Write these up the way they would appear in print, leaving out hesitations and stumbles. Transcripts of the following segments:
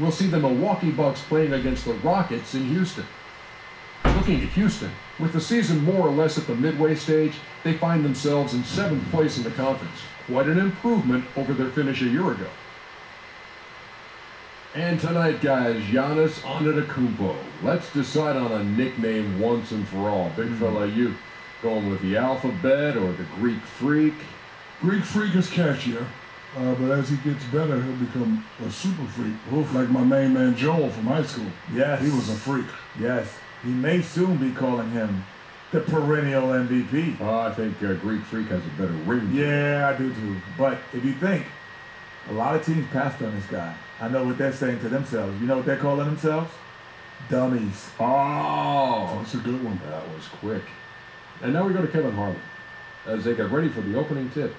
We'll see the Milwaukee Bucks playing against the Rockets in Houston. Looking at Houston, with the season more or less at the midway stage, they find themselves in 7th place in the conference. Quite an improvement over their finish a year ago. And tonight, guys, Giannis Antetokounmpo. Let's decide on a nickname once and for all. Big fella, you going with the alphabet or the Greek Freak? Greek Freak is catchier, but as he gets better, he'll become a super freak. Like my main man Joel from high school. Yes. He was a freak. Yes. He may soon be calling him the perennial MVP. I think Greek Freak has a better ring. Yeah, I do too. But if you think, a lot of teams passed on this guy. I know what they're saying to themselves. You know what they're calling themselves? Dummies. Oh, that's a good one. That was quick. And now we go to Kevin Harlan as they get ready for the opening tip.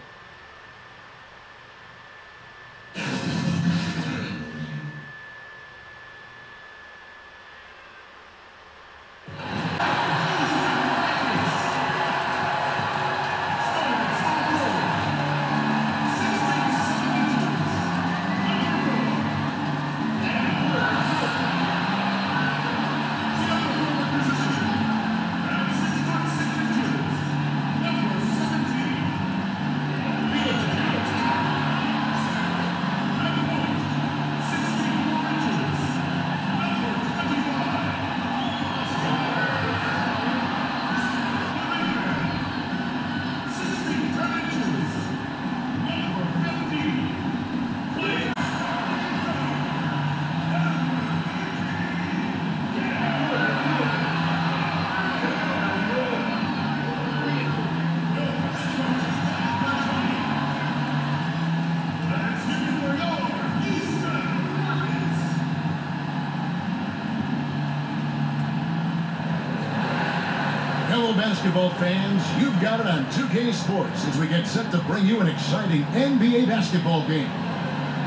Hello, basketball fans. You've got it on 2K Sports as we get set to bring you an exciting NBA basketball game.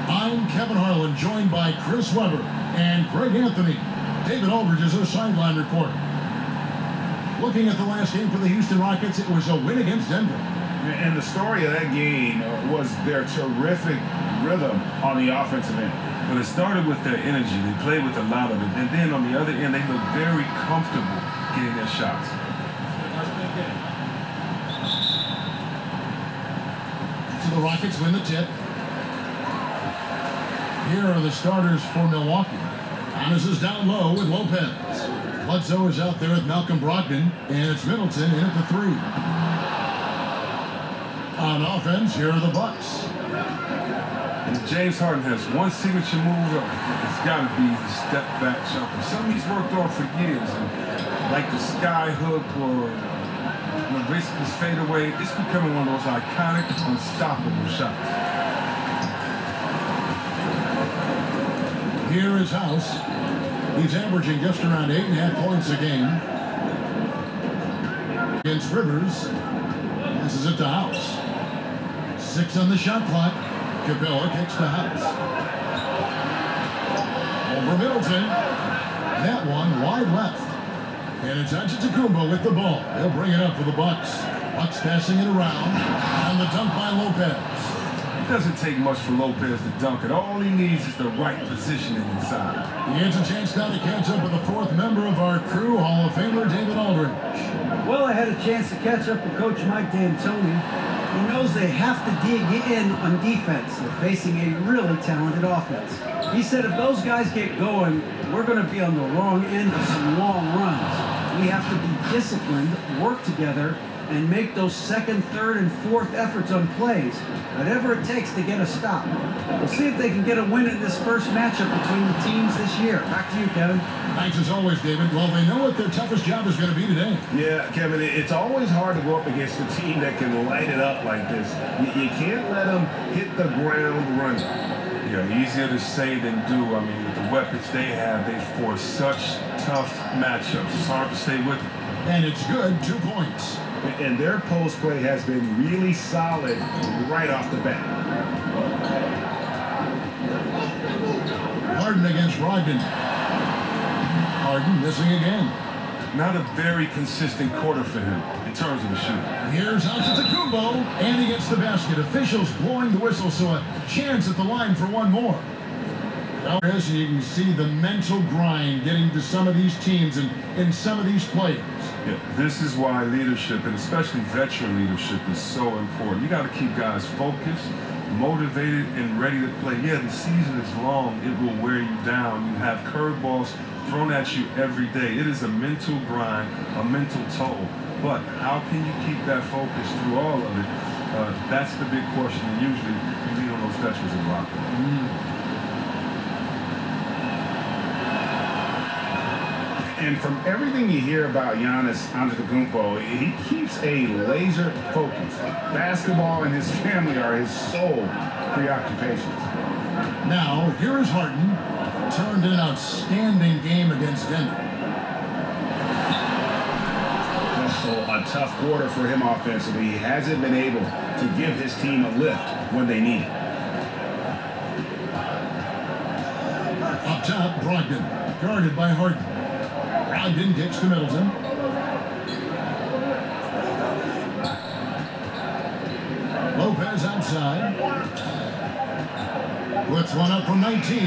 I'm Kevin Harlan, joined by Chris Webber and Greg Anthony. David Aldridge is our sideline reporter. Looking at the last game for the Houston Rockets, it was a win against Denver. And the story of that game was their terrific rhythm on the offensive end. Well, it started with their energy. They played with a lot of it. And then on the other end, they looked very comfortable getting their shots. So the Rockets win the tip. Here are the starters for Milwaukee. Thomas is down low with Lopez. Bledsoe is out there with Malcolm Brogdon, and it's Middleton in at the 3. On offense, here are the Bucks. And James Harden has one signature move. It's got to be the step back jumper. Something he's worked on for years. And like the sky hook or basically fade away, it's becoming one of those iconic, unstoppable shots. Here is House. He's averaging just around 8.5 points a game. Against Rivers. Passes it to House. 6 on the shot clock. Capella kicks to House. Over Middleton. That one wide left. And it's Antetokounmpo with the ball. They'll bring it up for the Bucks. Bucks passing it around. And the dunk by Lopez. It doesn't take much for Lopez to dunk it. All he needs is the right positioning inside. He has a chance now to catch up with the 4th member of our crew, Hall of Famer David Aldridge. Well, I had a chance to catch up with Coach Mike D'Antoni. He knows they have to dig in on defense. They're facing a really talented offense. He said if those guys get going, we're going to be on the wrong end of some long runs. We have to be disciplined, work together, and make those 2nd, 3rd, and 4th efforts on plays, whatever it takes to get a stop. We'll see if they can get a win in this first matchup between the teams this year. Back to you, Kevin. Thanks as always, David. Well, they know what their toughest job is going to be today. Yeah, Kevin, it's always hard to go up against a team that can light it up like this. You can't let them hit the ground running. Yeah, easier to say than do. I mean, with the weapons they have, they force such tough matchups. It's hard to stay with them. And it's good, 2 points. And their post play has been really solid right off the bat. Harden against Brogdon. Harden missing again. Not a very consistent quarter for him in terms of the shooting. Here's Antetokounmpo, and he gets the basket. Officials blowing the whistle, so a chance at the line for one more. Well, Chris, you can see the mental grind getting to some of these teams and some of these players. Yeah, this is why leadership, and especially veteran leadership, is so important. You got to keep guys focused, motivated, and ready to play. Yeah, the season is long. It will wear you down. You have curveballs thrown at you every day. It is a mental grind, a mental toll. But how can you keep that focus through all of it? That's the big question, and usually you lean on those veterans in the locker room. And from everything you hear about Giannis Antetokounmpo, he keeps a laser focus. Basketball and his family are his sole preoccupations. Now, here is Harden. Turned in an outstanding game against Denver. Also a tough quarter for him offensively. He hasn't been able to give his team a lift when they need it. Up top, Brogdon, guarded by Harden. Brogdon kicks to Middleton. Lopez outside. Puts one up from 19.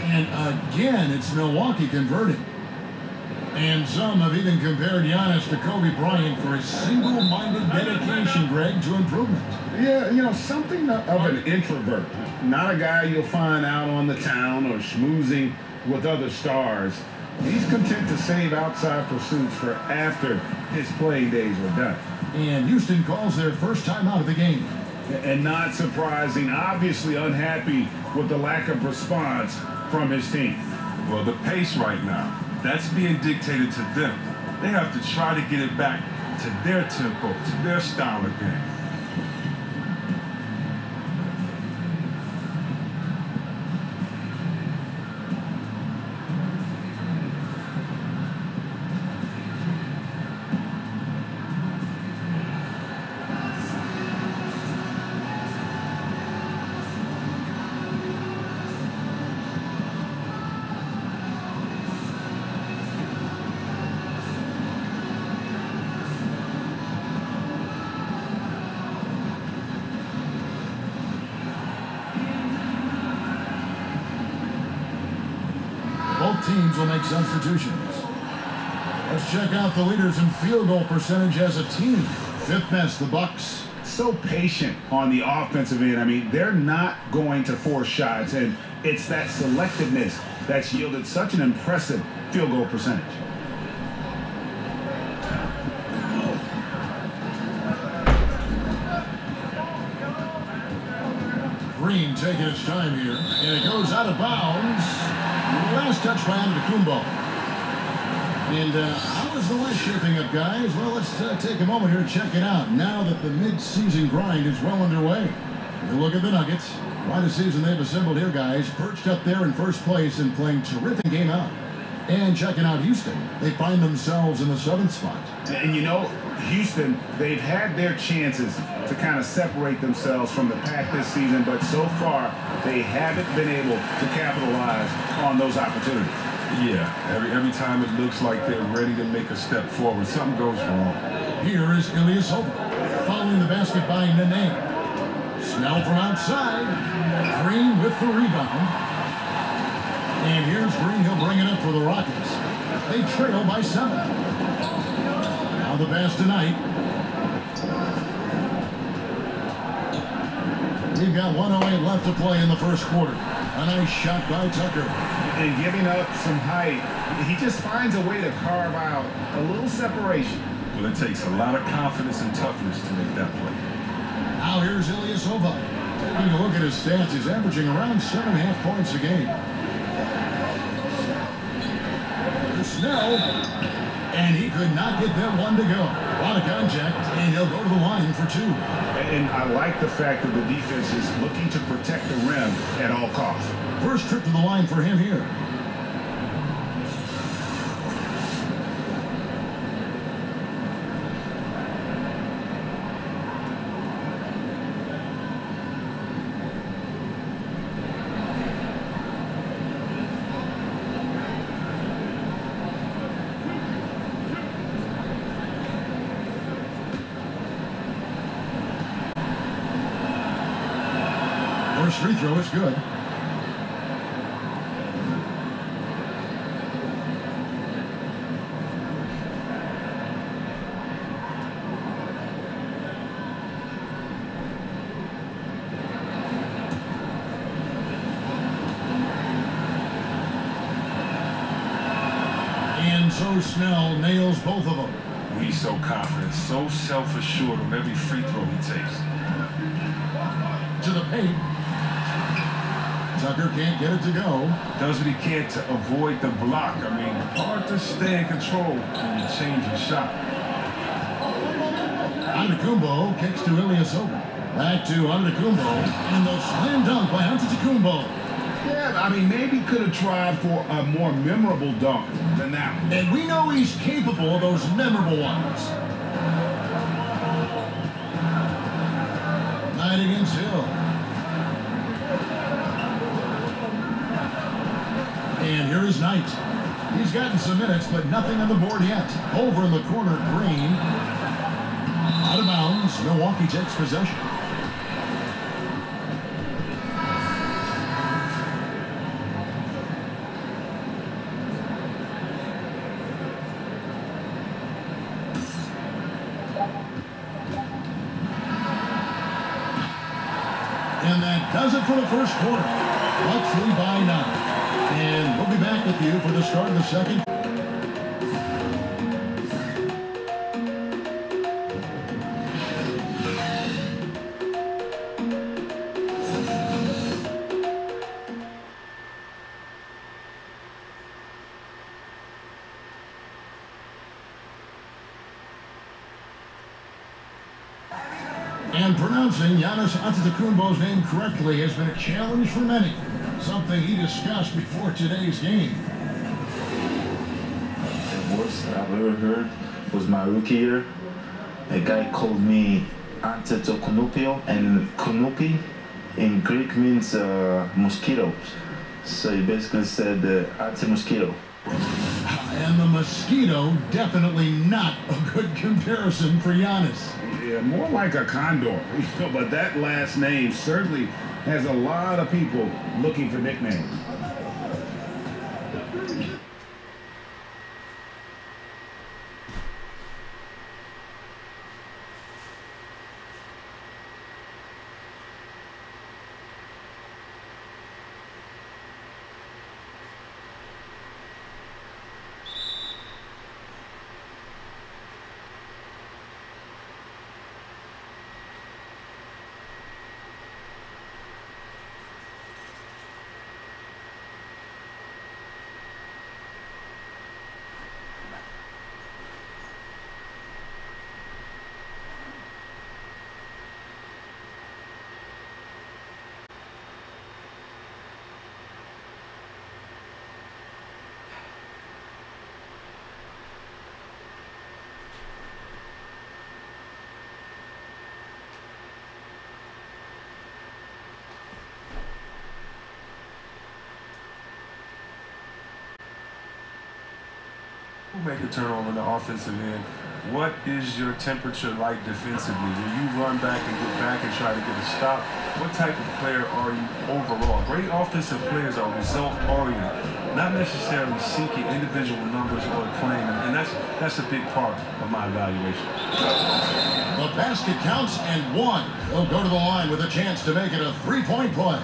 And again, it's Milwaukee converting. And some have even compared Giannis to Kobe Bryant for his single-minded dedication, Greg, to improvement. Yeah, you know, something of an introvert. Not a guy you'll find out on the town or schmoozing with other stars. He's content to save outside pursuits for after his playing days are done. And Houston calls their first time out of the game. And not surprising, obviously unhappy with the lack of response from his team. Well, the pace right now, that's being dictated to them. They have to try to get it back to their tempo, to their style of game. Both teams will make substitutions. Let's check out the leaders in field goal percentage as a team. Fifth best, the Bucks. So patient on the offensive end. I mean, they're not going to force shots, and it's that selectiveness that's yielded such an impressive field goal percentage. Green taking his time here, and it goes out of bounds. Last touch by Antetokounmpo. And how is the West shaping up, guys? Well, let's take a moment here to check it out. Now that the mid-season grind is well underway. You look at the Nuggets. Quite a season they've assembled here, guys. Perched up there in first place and playing terrific game out. And checking out Houston, they find themselves in the 7th spot. And you know, Houston, they've had their chances to kind of separate themselves from the pack this season, but so far they haven't been able to capitalize on those opportunities. Yeah, every time it looks like they're ready to make a step forward, something goes wrong. Here is Ilyasova, following the basket by Nene. Snell from outside. Green with the rebound. And here's Green. He'll bring it up for the Rockets. They trail by 7. Now the pass tonight. We've got 1:08 left to play in the first quarter. A nice shot by Tucker. And giving up some height, he just finds a way to carve out a little separation. Well, it takes a lot of confidence and toughness to make that play. Now here's Ilyasova. Taking a look at his stats, he's averaging around 7.5 points a game. Snell, and he could not get that one to go. A lot of contact, and he'll go to the line for 2. And I like the fact that the defense is looking to protect the rim at all costs. First trip to the line for him here. First free throw is good. And so Snell nails both of them. He's so confident, so self-assured on every free throw he takes. To the paint. Tucker can't get it to go. Does what he can to avoid the block. I mean, hard to stay in control when you change your shot. Antetokounmpo kicks to Ilyasova. Back to Antetokounmpo, and the slam dunk by Antetokounmpo. Yeah, I mean, maybe could have tried for a more memorable dunk than that one. And we know he's capable of those memorable ones. Knight against Hill. And here is Knight. He's gotten some minutes, but nothing on the board yet. Over in the corner, Green. Out of bounds, Milwaukee takes possession. And that does it for the first quarter. Bucks lead by 9. And we'll be back with you for the start of the second. And pronouncing Giannis Antetokounmpo's name correctly has been a challenge for many. Something he discussed before today's game. The worst I've ever heard was my rookie year. A guy called me Antetokounmpo, and Kunupi in Greek means mosquito. So he basically said anti-mosquito. And the mosquito, definitely not a good comparison for Giannis. Yeah, more like a condor. But that last name certainly has a lot of people looking for nicknames. Make a turnover on the offensive end. What is your temperature like defensively? Will you run back and get back and try to get a stop? What type of player are you overall? Great offensive players are result-oriented, not necessarily seeking individual numbers or claim, and that's a big part of my evaluation. The basket counts and one. He'll go to the line with a chance to make it a three-point play.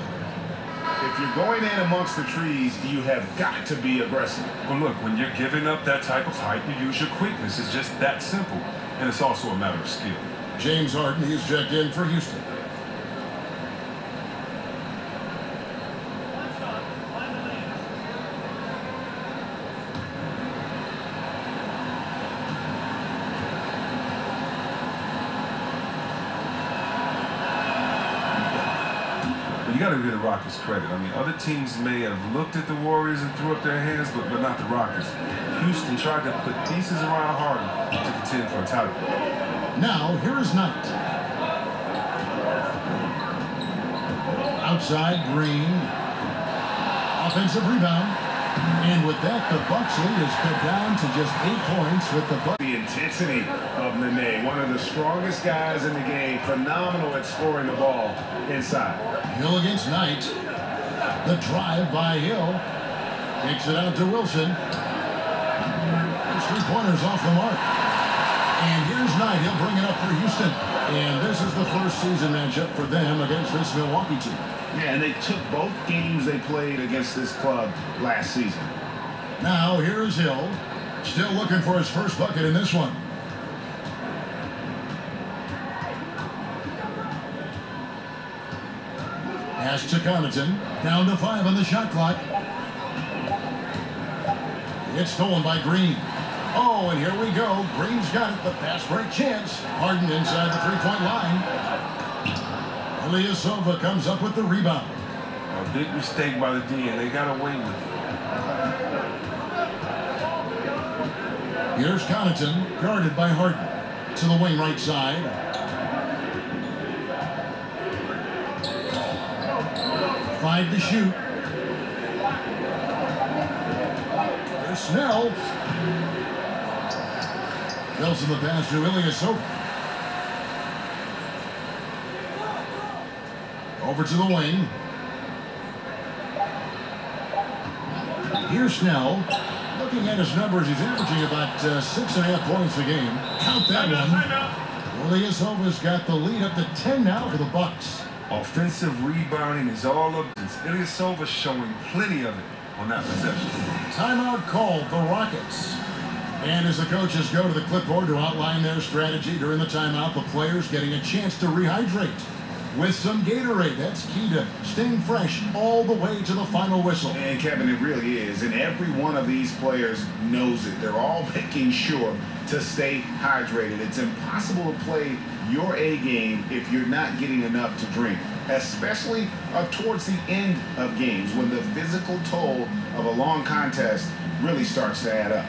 If you're going in amongst the trees, you have got to be aggressive. Well, look, when you're giving up that type of height, you use your quickness. It's just that simple. And it's also a matter of skill. James Harden, he's checked in for Houston. You got to give the Rockets credit. I mean, other teams may have looked at the Warriors and threw up their hands, but not the Rockets. Houston tried to put pieces around Harden to contend for a title. Now, here is Knight. Outside, Green. Offensive rebound. And with that, the Bucks lead is cut down to just 8 points with the Bucks. The intensity of Nene, one of the strongest guys in the game, phenomenal at scoring the ball inside. Hill against Knight. The drive by Hill. Kicks it out to Wilson. Those 3 pointers off the mark. And here's Knight. He'll bring it up for Houston. And this is the first season matchup for them against this Milwaukee team. Yeah, and they took both games they played against this club last season. Now, here is Hill. Still looking for his first bucket in this one. Pass to Connaughton. Down to 5 on the shot clock. It's stolen by Green. Oh, and here we go. Green's got it. The fast break chance. Harden inside the three-point line. Ilyasova comes up with the rebound. A big mistake by the D, and they got away with it. Here's Connaughton, guarded by Harden. To the wing right side. Five to shoot. There's Snell. Nelson the pass to Ilyasova. Over to the wing. Here's Snell. Looking at his numbers, he's averaging about 6.5 points a game. Count that one. Ilyasova's got the lead up to 10 now for the Bucks. Offensive rebounding is all of this. Ilyasova showing plenty of it on that possession. Timeout called, the Rockets. And as the coaches go to the clipboard to outline their strategy during the timeout, the players getting a chance to rehydrate with some Gatorade. That's key to staying fresh all the way to the final whistle. And Kevin, it really is. And every one of these players knows it. They're all making sure to stay hydrated. It's impossible to play your A game if you're not getting enough to drink, especially towards the end of games when the physical toll of a long contest really starts to add up.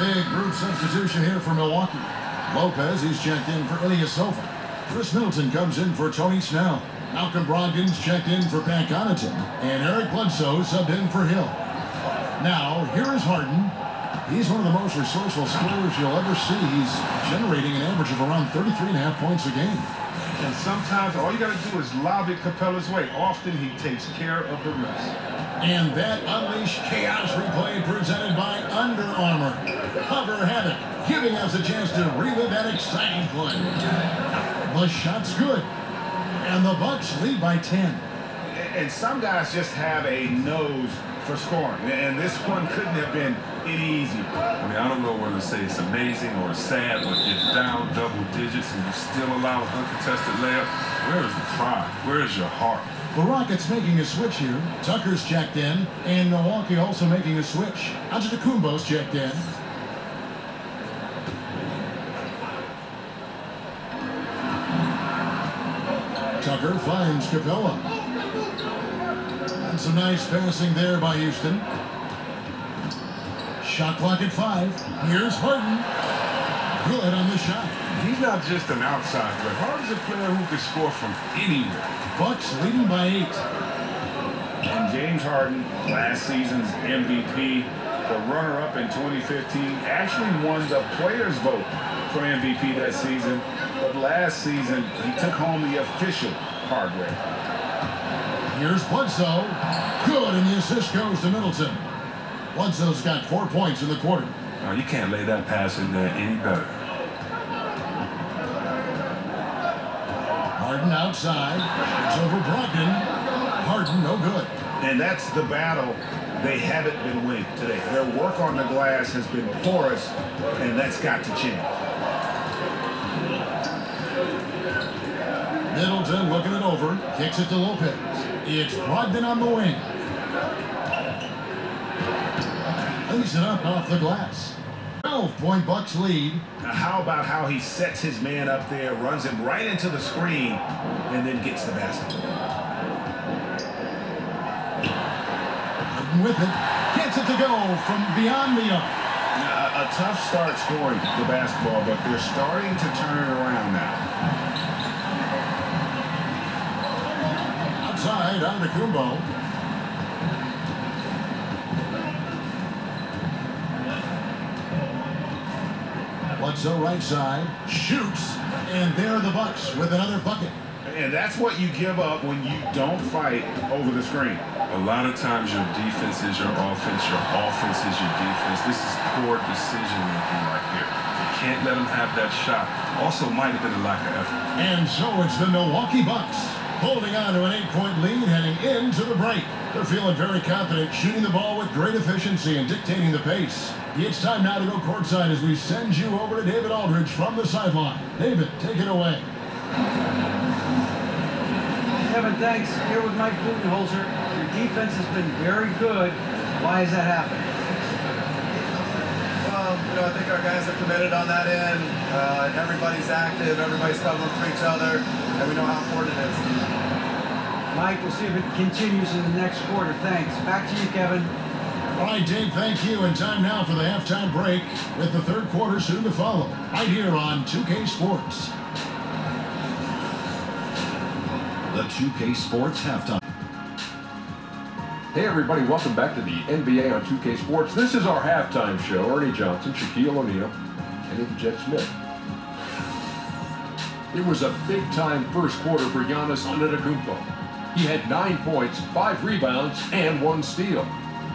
Big group substitution here for Milwaukee. Lopez, he's checked in for Ilyasova. Chris Middleton comes in for Tony Snell. Malcolm Brogdon's checked in for Pat Connaughton. And Eric Bledsoe subbed in for Hill. Now, here is Harden. He's one of the most resourceful scorers you'll ever see. He's generating an average of around 33.5 points a game. And sometimes all you got to do is lob it Capella's way. Often he takes care of the rest. And that Unleash Chaos replay presented by Under Armour. Hover Havoc, giving us a chance to relive that exciting play. The shot's good. And the Bucks lead by 10. And some guys just have a nose for scoring. And this one couldn't have been any easier. I mean, I don't know whether to say it's amazing or sad, but you're down double digits and you still allow an uncontested layup. Where is the pride? Where is your heart? The Rockets making a switch here. Tucker's checked in, and Milwaukee also making a switch. Antetokounmpo's checked in. Tucker finds Capella. And some nice passing there by Houston. Shot clock at 5. Here's Harden. Good on the shot. He's not just an outside threat. Harden's a player who can score from anywhere. Bucks leading by 8. And James Harden, last season's MVP, the runner-up in 2015, actually won the players' vote for MVP that season. But last season, he took home the official hardware. Here's Bledsoe. Good, and the assist goes to Middleton. Bledsoe's got 4 points in the quarter. Oh, you can't lay that pass in there any better. Harden outside. It's over Brogdon. Harden, no good. And that's the battle they haven't been winning today. Their work on the glass has been porous, and that's got to change. Middleton looking it over. Kicks it to Lopez. It's Brogdon on the wing. Lays it up off the glass. 12-point Bucks lead. Now, how about how he sets his man up there, runs him right into the screen, and then gets the basket. With it. Gets it to go from beyond the arc. A tough start scoring the basketball, but they're starting to turn it around now. Outside, Antetokounmpo. Bledsoe right side, shoots, and there are the Bucks with another bucket. And that's what you give up when you don't fight over the screen. A lot of times your defense is your offense is your defense. This is poor decision making right here. You can't let them have that shot. Also might have been a lack of effort. And so it's the Milwaukee Bucks holding on to an 8-point lead heading into the break. They're feeling very confident, shooting the ball with great efficiency and dictating the pace. It's time now to go courtside as we send you over to David Aldridge from the sideline. David, take it away. Kevin, thanks. Here with Mike Budenholzer. Your defense has been very good. Why has that happened? Well, I think our guys are committed on that end. Everybody's active. Everybody's covering for each other. And we know how important it is. Mike, we'll see if it continues in the next quarter. Thanks. Back to you, Kevin. All right, Dave, thank you. And time now for the halftime break with the third quarter soon to follow. Right here on 2K Sports. The 2K Sports Halftime. Hey everybody, welcome back to the NBA on 2K Sports. This is our halftime show. Ernie Johnson, Shaquille O'Neal, Kenny the Jet Smith. It was a big-time first quarter for Giannis Antetokounmpo. He had 9 points, 5 rebounds, and 1 steal.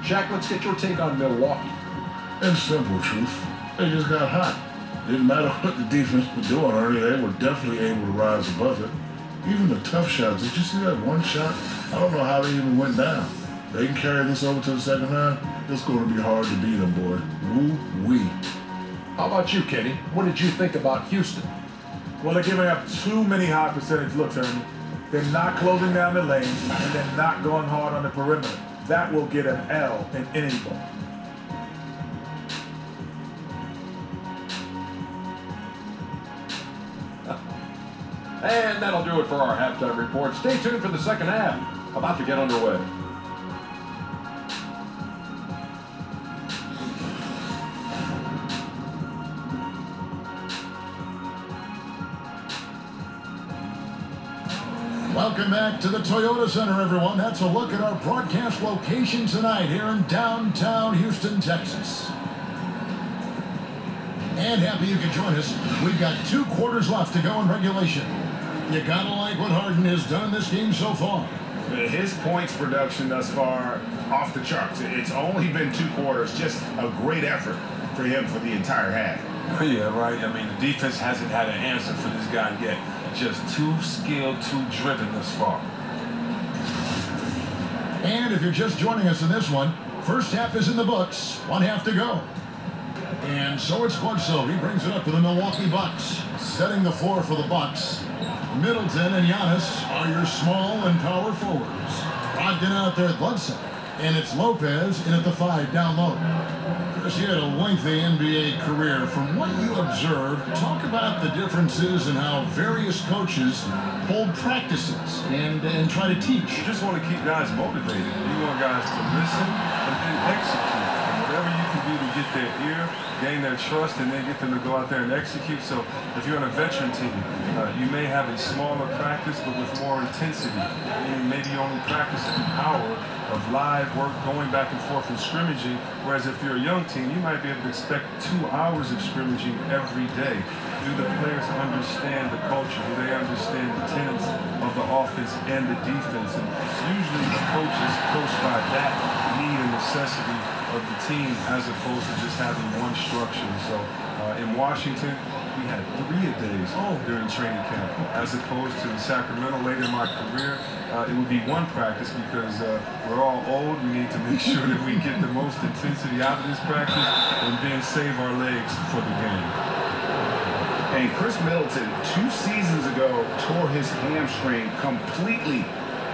Shaq, let's get your take on Milwaukee. It's simple, Truth. They just got hot. Didn't matter what the defense was doing earlier, they were definitely able to rise above it. Even the tough shots, did you see that one shot? I don't know how they even went down. They can carry this over to the second half. It's going to be hard to beat them, boy. Woo-wee. How about you, Kenny? What did you think about Houston? Well, they're giving up too many high percentage looks, Ernie. They're not closing down the lanes, and they're not going hard on the perimeter. That will get an L in any ball. And that'll do it for our halftime report. Stay tuned for the second half. About to get underway. Welcome back to the Toyota Center, everyone. That's a look at our broadcast location tonight here in downtown Houston, Texas. And happy you could join us. We've got 2 quarters left to go in regulation. You gotta like what Harden has done in this game so far. His points production thus far, off the charts. It's only been 2 quarters. Just a great effort for him for the entire half. Yeah, right. I mean, the defense hasn't had an answer for this guy yet. Just too skilled, too driven thus far. And if you're just joining us in this one, first half is in the books. 1 half to go. And so it's Bledsoe. He brings it up to the Milwaukee Bucks. Setting the floor for the Bucks. Middleton and Giannis are your small and power forwards. Brogdon out there at Bledsoe. And it's Lopez in at the 5 down low. Chris, you had a lengthy NBA career. From what you observed, talk about the differences in how various coaches hold practices and try to teach. You just want to keep guys motivated. You want guys to listen and then execute. And whatever you can do to get their ear, gain their trust, and then get them to go out there and execute. So if you're on a veteran team, you may have a smaller practice, but with more intensity. And maybe you only practice an hour of live work going back and forth and scrimmaging, whereas if you're a young team, you might be able to expect 2 hours of scrimmaging every day. Do the players understand the culture? Do they understand the tenets of the offense and the defense? And usually the coaches coach by that need and necessity of the team as opposed to just having one structure. So in Washington, we had 3 a-days during training camp, as opposed to in Sacramento later in my career. It would be 1 practice because we're all old. We need to make sure that we get the most intensity out of this practice and then save our legs for the game. And Chris Middleton, 2 seasons ago, tore his hamstring completely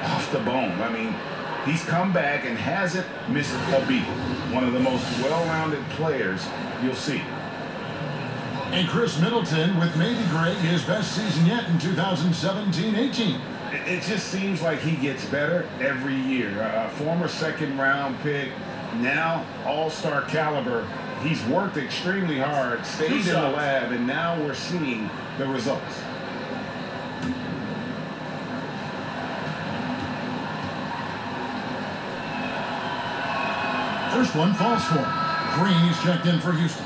off the bone. I mean, he's come back and hasn't missed a beat. One of the most well-rounded players you'll see. And Chris Middleton with maybe, Greg, his best season yet in 2017-18. It just seems like he gets better every year. A former second-round pick, now all-star caliber. He's worked extremely hard, stayed in the lab, and now we're seeing the results. First one falls for him. Green is checked in for Houston.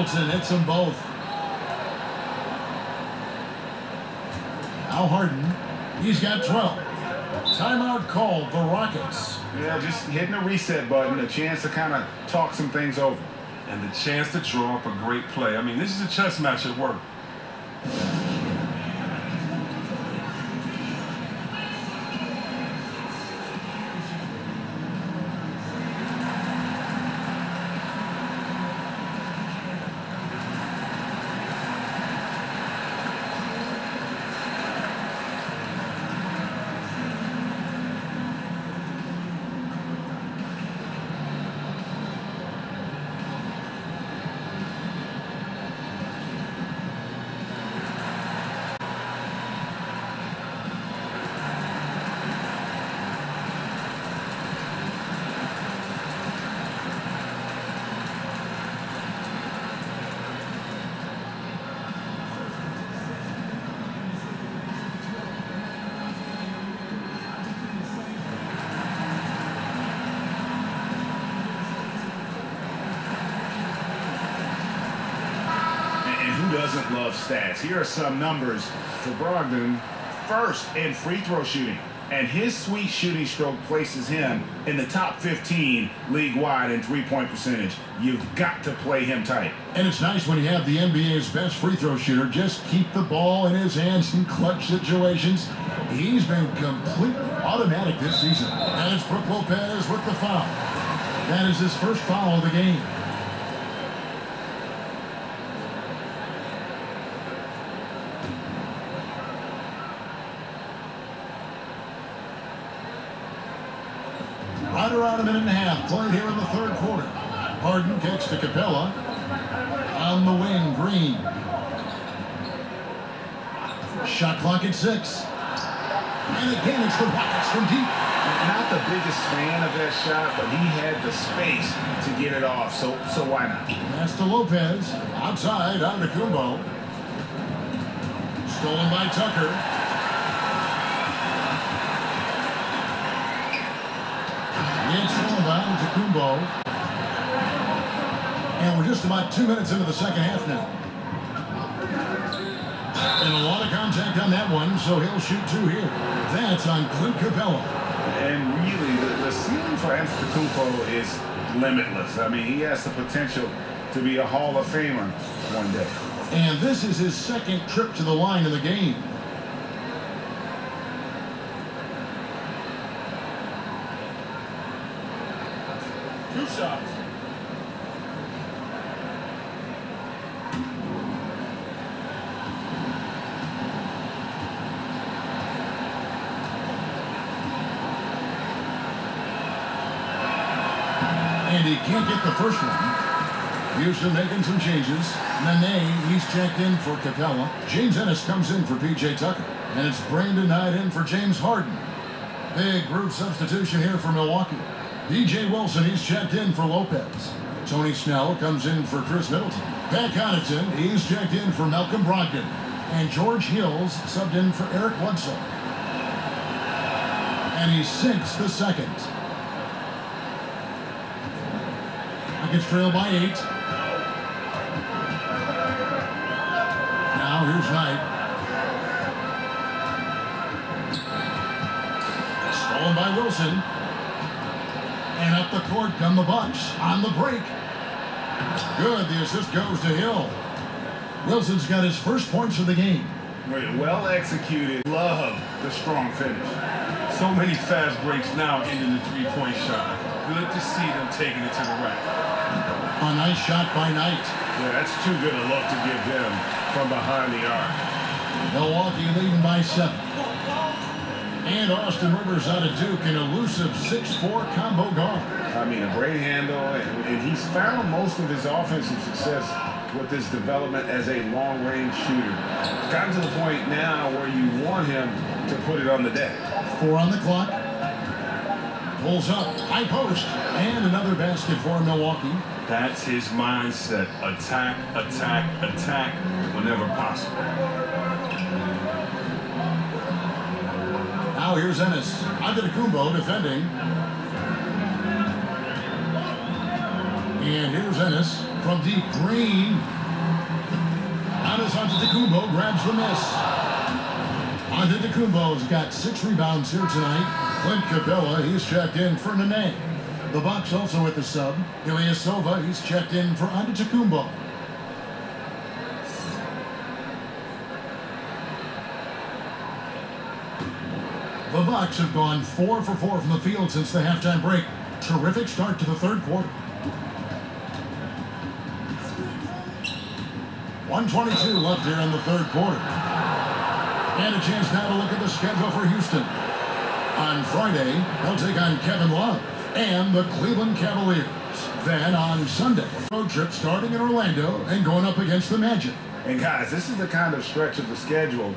Wilson hits them both. Now Harden. He's got 12. Timeout called the Rockets. Yeah, just hitting the reset button, a chance to kind of talk some things over. And the chance to draw up a great play. I mean, this is a chess match at work. Doesn't love stats. Here are some numbers for Brogdon. First in free throw shooting, and his sweet shooting stroke places him in the top 15 league-wide in three-point percentage. You've got to play him tight. And it's nice when you have the NBA's best free throw shooter just keep the ball in his hands in clutch situations. He's been completely automatic this season. And it's Brook Lopez with the foul. That is his first foul of the game. Right around a minute and a half played here in the third quarter. Harden kicks to Capella. On the wing, Green. Shot clock at 6. And again, it's the Rockets from deep. Not the biggest fan of that shot, but he had the space to get it off, so why not? Pass to Lopez. Outside, on to Kumbo. Stolen by Tucker. It's inbound to Kumbo. And we're just about 2 minutes into the second half now. And a lot of contact on that one, so he'll shoot 2 here. That's on Clint Capella. And really, the ceiling for Antetokounmpo is limitless. I mean, he has the potential to be a Hall of Famer one day. And this is his second trip to the line in the game. Two shots. And he can't get the first one. Houston making some changes. Nene, he's checked in for Capella. James Ennis comes in for P.J. Tucker. And it's Brandon Knight in for James Harden. Big group substitution here for Milwaukee. D.J. Wilson, he's checked in for Lopez. Tony Snell comes in for Chris Middleton. Pat Connaughton, he's checked in for Malcolm Brogdon. And George Hills subbed in for Eric Bledsoe. And he sinks the second. Rockets trail by 8. Now here's Knight. Stolen by Wilson. And up the court come the Bucks on the break. Good, the assist goes to Hill. Wilson's got his first points of the game. Well executed. Love the strong finish. So many fast breaks now into the three-point shot. Good to see them taking it to the rack. A nice shot by Knight. Yeah, that's too good a look to give them from behind the arc. Milwaukee leading by 7. And Austin Rivers out of Duke, an elusive 6'4" combo guard. I mean, a great handle, and he's found most of his offensive success with his development as a long-range shooter. It's gotten to the point now where you want him to put it on the deck. 4 on the clock. Pulls up, high post, and another basket for Milwaukee. That's his mindset. Attack, attack, attack whenever possible. Now here's Ennis. Antetokounmpo defending. And here's Ennis from deep. Green Hill grabs the miss. Antetokounmpo's got 6 rebounds here tonight. Clint Capella, he's checked in for Nene. The Bucks also with the sub. Ilyasova, he's checked in for Antetokounmpo. The Bucks have gone 4 for 4 from the field since the halftime break. Terrific start to the third quarter. 1:22 left here in the third quarter. And a chance now to look at the schedule for Houston. On Friday, they'll take on Kevin Love and the Cleveland Cavaliers. Then on Sunday, road trip starting in Orlando and going up against the Magic. And guys, this is the kind of stretch of the schedule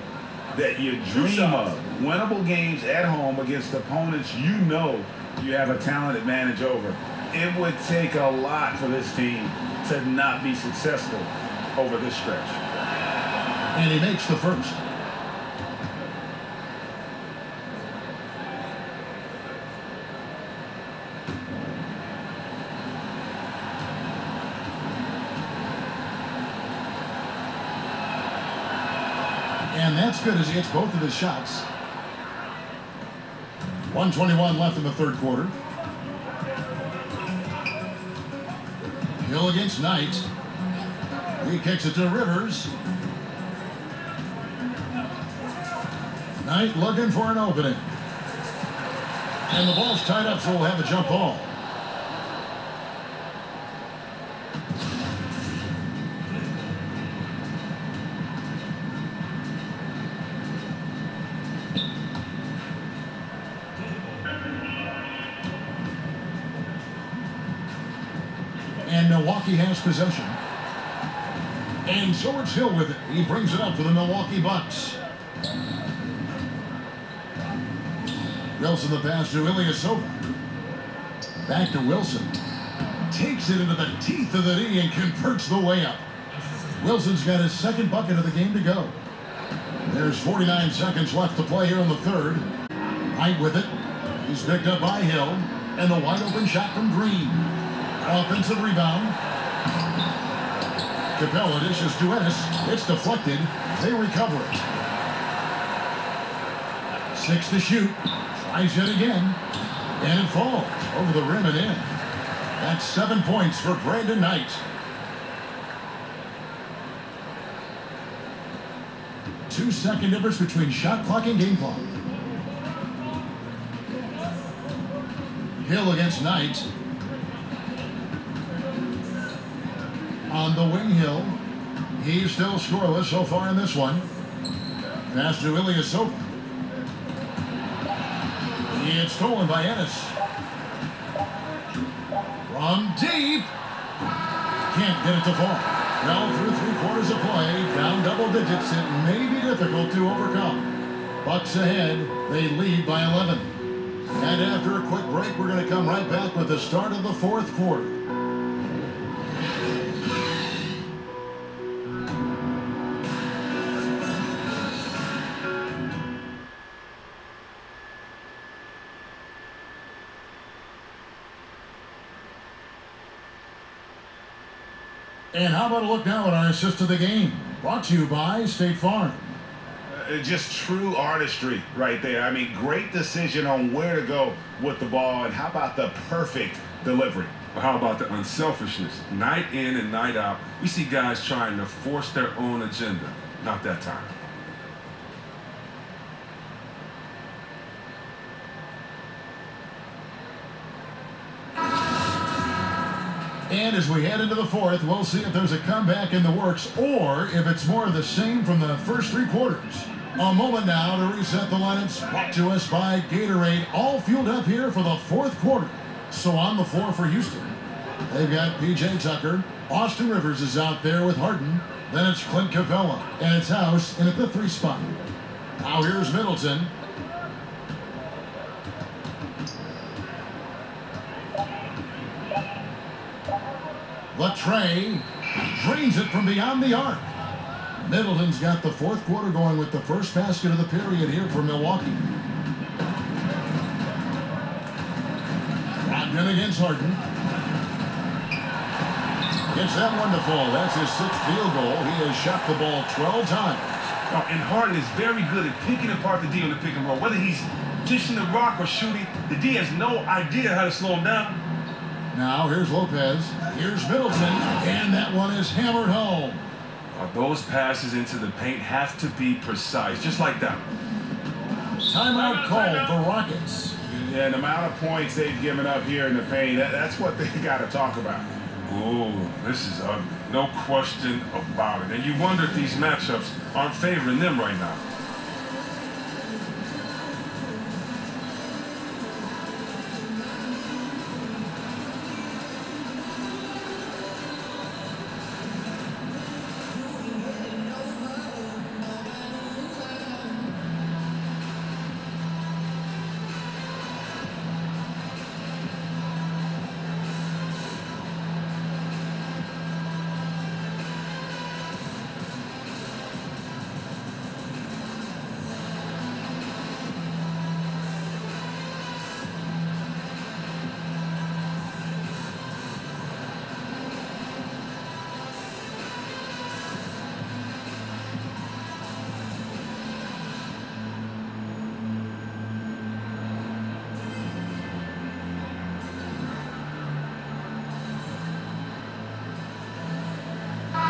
that you dream of. Winnable games at home against opponents you know you have a talent advantage over. It would take a lot for this team to not be successful over this stretch. And he makes the first. And that's good as he hits both of his shots. 1:21 left in the third quarter. Hill against Knight. He kicks it to Rivers. Knight looking for an opening. And the ball's tied up, so we'll have a jump ball. And Milwaukee has possession. And so it's Hill with it. He brings it up for the Milwaukee Bucks. Wilson the pass to Ilyasova. Back to Wilson. Takes it into the teeth of the D and converts the way up. Wilson's got his second bucket of the game to go. There's 49 seconds left to play here in the third. Knight with it. He's picked up by Hill. And the wide open shot from Green. Offensive rebound. Capella dishes to Ennis. It's deflected. They recover it. 6 to shoot. Tries it again. And it falls over the rim and in. That's 7 points for Brandon Knight. Two-second difference between shot clock and game clock. Hill against Knight. On the wing, Hill. He's still scoreless so far in this one. Pass to Ilyasova. It's stolen by Ennis. From deep. Can't get it to fall. Now through 3/4 of play, down double digits, it may be difficult to overcome. Bucks ahead, they lead by 11. And after a quick break, we're going to come right back with the start of the fourth quarter. And how about a look now at our assist of the game? Brought to you by State Farm. Just true artistry right there. I mean, great decision on where to go with the ball. And how about the perfect delivery? Or how about the unselfishness? Night in and night out, we see guys trying to force their own agenda. Not that time. And as we head into the fourth, we'll see if there's a comeback in the works or if it's more of the same from the first 3 quarters. A moment now to reset the lineups, brought to us by Gatorade, all fueled up here for the fourth quarter. So on the floor for Houston, they've got P.J. Tucker. Austin Rivers is out there with Harden. Then it's Clint Capella, and it's House in at the 3 spot. Now here's Middleton. Latre drains it from beyond the arc. Middleton's got the fourth quarter going with the first basket of the period here for Milwaukee. Brogdon against Harden. Gets that one to fall. That's his 6th field goal. He has shot the ball 12 times. And Harden is very good at picking apart the D on the pick and roll. Whether he's dishing the rock or shooting, the D has no idea how to slow him down. Now here's Lopez. Here's Middleton. And that one is hammered home. Those passes into the paint have to be precise, just like that. Timeout called for Rockets. Yeah, the amount of points they've given up here in the paint, that's what they got to talk about. Ooh, this is ugly. No question about it. And you wonder if these matchups aren't favoring them right now.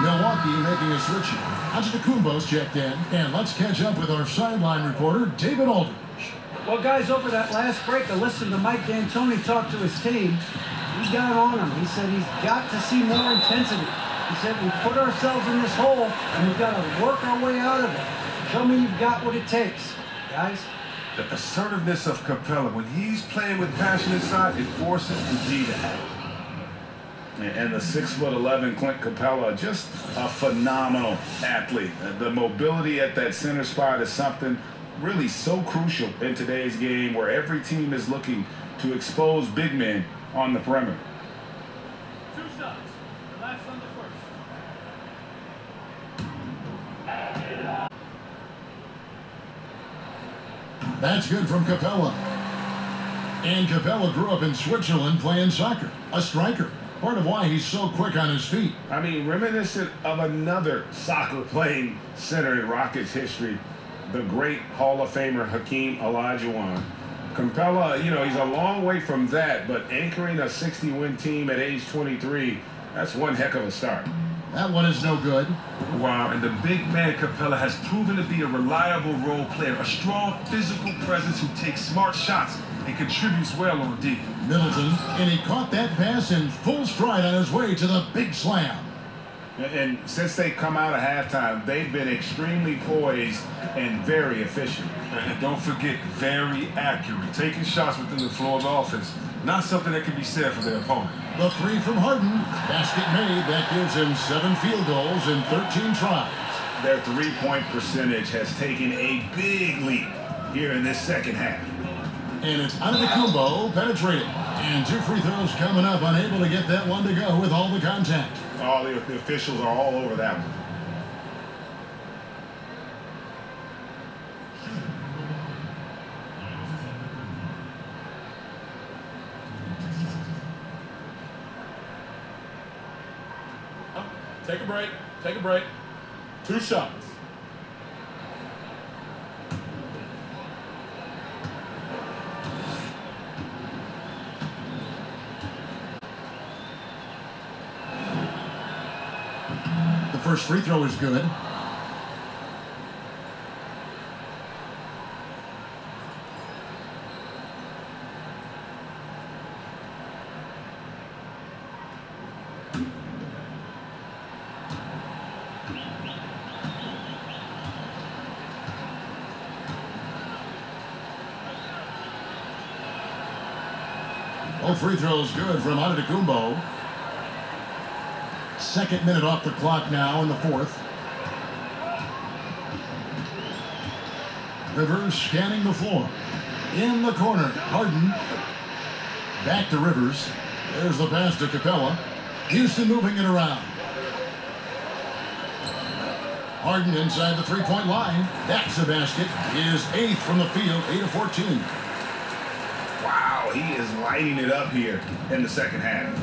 Milwaukee making a switch. Antetokounmpo's checked in, and let's catch up with our sideline reporter, David Aldridge. Well, guys, over that last break, I listened to Mike D'Antoni talk to his team. He got on him. He said he's got to see more intensity. He said we put ourselves in this hole, and we've got to work our way out of it. Show me you've got what it takes, guys. The assertiveness of Capella, when he's playing with passion inside, it forces the D to act. And the 6'11" Clint Capella, just a phenomenal athlete. The mobility at that center spot is something really so crucial in today's game where every team is looking to expose big men on the perimeter. 2 shots. Relax on the first. That's good from Capella. And Capella grew up in Switzerland playing soccer, a striker. Part of why he's so quick on his feet. I mean, reminiscent of another soccer-playing center in Rockets history, the great Hall of Famer Hakeem Olajuwon. Capella, you know, he's a long way from that, but anchoring a 60-win team at age 23, that's one heck of a start. That one is no good. Wow, and the big man Capella has proven to be a reliable role player, a strong physical presence who takes smart shots and contributes well on D. Middleton, and he caught that pass in full stride on his way to the big slam. And since they come out of halftime, they've been extremely poised and very efficient. And don't forget, very accurate, taking shots within the flow of the offense. Not something that can be said for their opponent. The 3 from Harden, basket made. That gives him 7 field goals in 13 tries. Their three-point percentage has taken a big leap here in this second half. And it's Antetokounmpo penetrating. And 2 free throws coming up, unable to get that one to go with all the contact. All the officials are all over that one. Take a break. Take a break. 2 shots. The first free throw is good. All free throws good from Antetokounmpo. Second minute off the clock now in the 4th. Rivers scanning the floor. In the corner, Harden. Back to Rivers. There's the pass to Capella. Houston moving it around. Harden inside the 3-point line. That's a basket. His 8th from the field, 8 of 14. Wow, he is lighting it up here in the second half.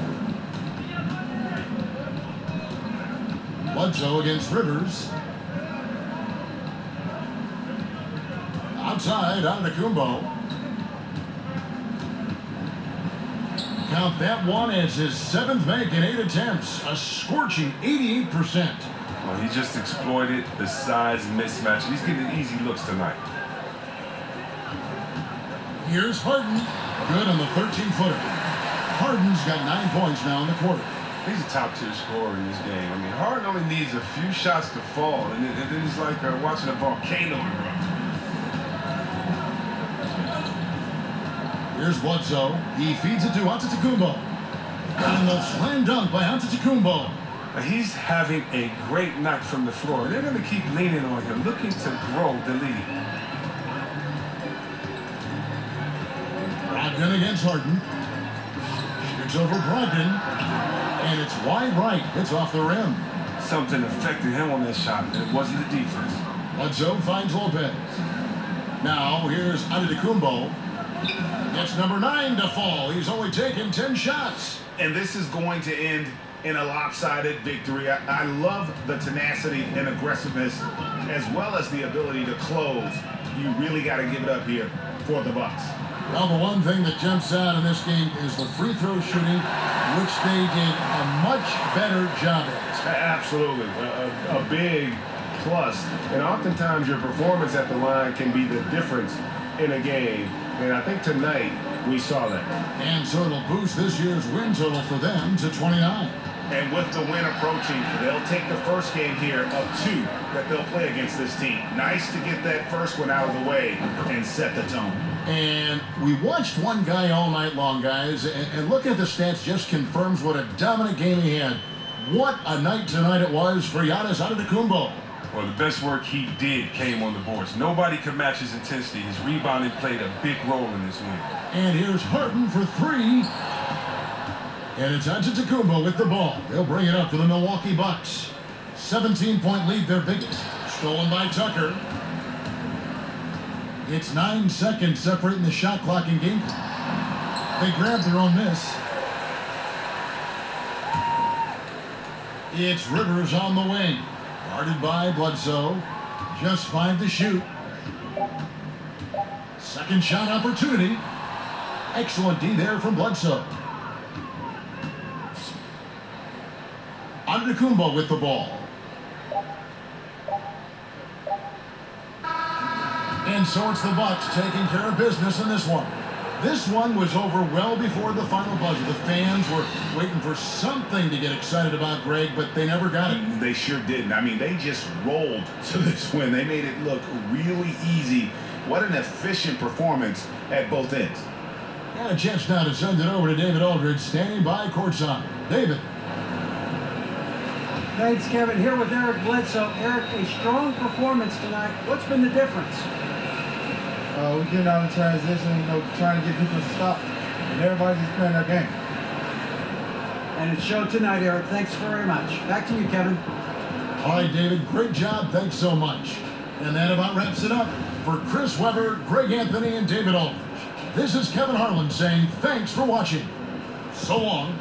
Bledsoe against Rivers. outside, Antetokounmpo. Count that one as his 7th make in 8 attempts. A scorching 88%. Well, he just exploited the size mismatch. He's getting easy looks tonight. Here's Harden. Good on the 13-footer. Harden's got 9 points now in the quarter. He's a top-tier scorer in this game. I mean, Harden only needs a few shots to fall, and then it's like watching a volcano erupt. Here's Bledsoe. He feeds it to Antetokounmpo. And the slam dunk by Antetokounmpo. He's having a great night from the floor. They're going to keep leaning on him, looking to grow the lead. Brogdon against Harden. Shoots over Brogdon. And it's wide right. It's off the rim. Something affected him on that shot, and it wasn't the defense. Bledsoe finds Lopez. Now here's Antetokounmpo. Gets number 9 to fall. He's only taken 10 shots. And this is going to end in a lopsided victory. I love the tenacity and aggressiveness as well as the ability to close. You really got to give it up here for the Bucks. Well, the one thing that jumps out in this game is the free throw shooting, which they did a much better job at. Absolutely. A big plus. And oftentimes your performance at the line can be the difference in a game. And I think tonight we saw that. And so it'll boost this year's win total for them to 29. And with the win approaching, they'll take the first game here of 2 that they'll play against this team. Nice to get that first one out of the way and set the tone. And we watched one guy all night long, guys, and looking at the stats just confirms what a dominant game he had. What a night tonight it was for Giannis Antetokounmpo. Well, the best work he did came on the boards. Nobody could match his intensity. His rebounding played a big role in this win. And here's Harden for 3. And it's Antetokounmpo with the ball. They'll bring it up for the Milwaukee Bucks. 17-point lead, their biggest. Stolen by Tucker. It's 9 seconds separating the shot clock and game. They grab their own miss. It's Rivers on the wing. Guarded by Bledsoe. Just 5 to shoot. Second shot opportunity. Excellent D there from Bledsoe. Antetokounmpo with the ball. And so it's the Bucks taking care of business in this one. This one was over well before the final buzzer. The fans were waiting for something to get excited about, Greg, but they never got it. They sure didn't. I mean, they just rolled to this win. They made it look really easy. What an efficient performance at both ends. Got a chance now to send it over to David Aldridge, standing by courtside. David. Thanks, Kevin. Here with Eric Bledsoe. Eric, a strong performance tonight. What's been the difference? We're getting out of transition, trying to get people to stop. And everybody's just playing their game. And it showed tonight, Eric. Thanks very much. Back to you, Kevin. All right, David. Great job. Thanks so much. And that about wraps it up. For Chris Webber, Greg Anthony, and David Aldridge, this is Kevin Harlan saying thanks for watching. So long.